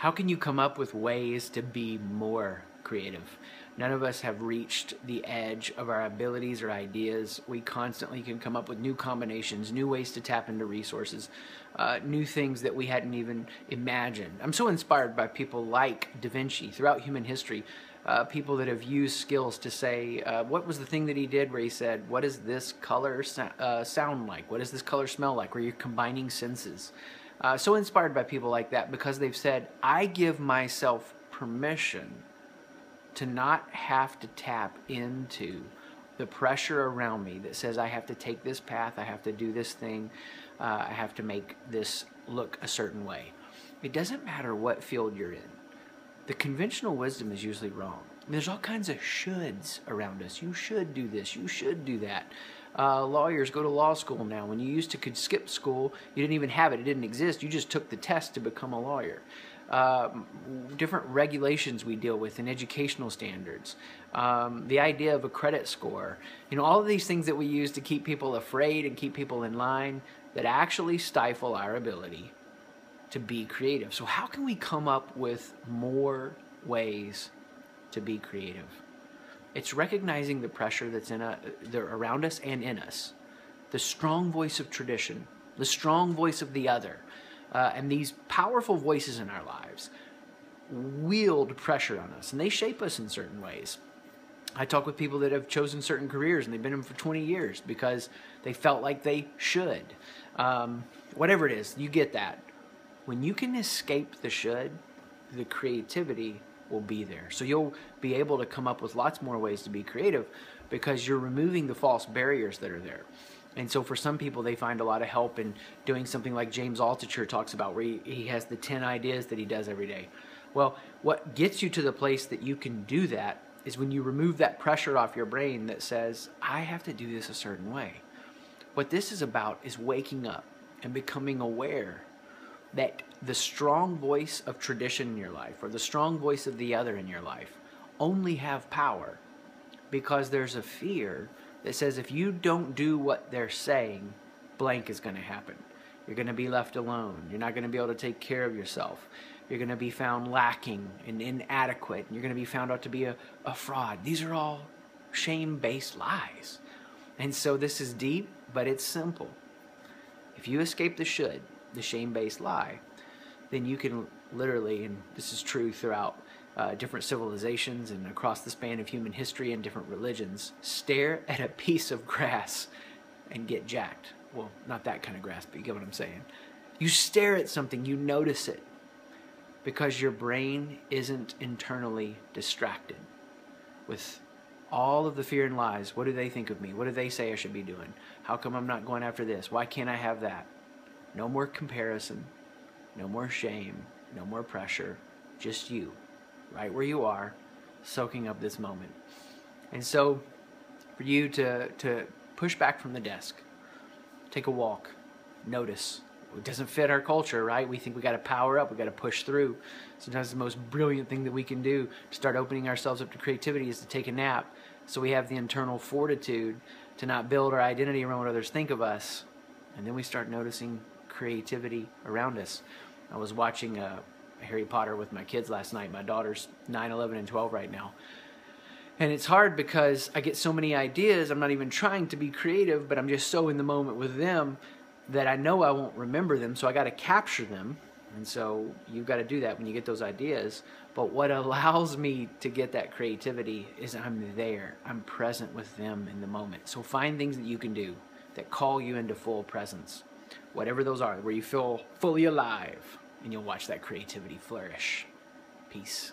How can you come up with ways to be more creative? None of us have reached the edge of our abilities or ideas. We constantly can come up with new combinations, new ways to tap into resources, new things that we hadn't even imagined. I'm so inspired by people like Da Vinci throughout human history, people that have used skills to say, what was the thing that he did where he said, what does this color sound like? What does this color smell like? Where you're combining senses. So inspired by people like that because they've said, I give myself permission to not have to tap into the pressure around me that says I have to take this path, I have to do this thing, I have to make this look a certain way. It doesn't matter what field you're in. The conventional wisdom is usually wrong. There's all kinds of shoulds around us. You should do this, you should do that. Lawyers go to law school now. When you used to could skip school, you didn't even have it, it didn't exist. You just took the test to become a lawyer. Different regulations we deal with in educational standards, the idea of a credit score, all of these things that we use to keep people afraid and keep people in line that actually stifle our ability to be creative. So how can we come up with more ways to be creative? It's recognizing the pressure that's around us and in us, the strong voice of tradition, the strong voice of the other, and these powerful voices in our lives wield pressure on us, and they shape us in certain ways. I talk with people that have chosen certain careers, and they've been in them for 20 years because they felt like they should. Whatever it is, you get that. When you can escape the should, the creativity will be there. So you'll be able to come up with lots more ways to be creative because you're removing the false barriers that are there. And so for some people, they find a lot of help in doing something like James Altucher talks about, where he has the 10 ideas that he does every day. Well, what gets you to the place that you can do that is when you remove that pressure off your brain that says, I have to do this a certain way. What this is about is waking up and becoming aware that the strong voice of tradition in your life or the strong voice of the other in your life only have power because there's a fear that says if you don't do what they're saying, blank is going to happen. You're going to be left alone. You're not going to be able to take care of yourself. You're going to be found lacking and inadequate. And you're going to be found out to be a fraud. These are all shame-based lies. And so this is deep, but it's simple. If you escape the should, the shame-based lie, then you can literally, and this is true throughout different civilizations and across the span of human history and different religions, stare at a piece of grass and get jacked. Well, not that kind of grass, but you get what I'm saying. You stare at something, you notice it, because your brain isn't internally distracted with all of the fear and lies. What do they think of me? What do they say I should be doing? How come I'm not going after this? Why can't I have that? No more comparison, no more shame, no more pressure, just you, right where you are, soaking up this moment. And so for you to push back from the desk, take a walk, notice. It doesn't fit our culture, right? We think we got to power up, we got to push through. Sometimes the most brilliant thing that we can do to start opening ourselves up to creativity is to take a nap, so we have the internal fortitude to not build our identity around what others think of us. And then we start noticing creativity around us. I was watching Harry Potter with my kids last night. My daughter's 9, 11, and 12 right now. And it's hard because I get so many ideas. I'm not even trying to be creative, but I'm just so in the moment with them that I know I won't remember them, so I got to capture them. And so you've got to do that when you get those ideas. But what allows me to get that creativity is I'm there. I'm present with them in the moment. So find things that you can do that call you into full presence. Whatever those are, where you feel fully alive, and you'll watch that creativity flourish. Peace.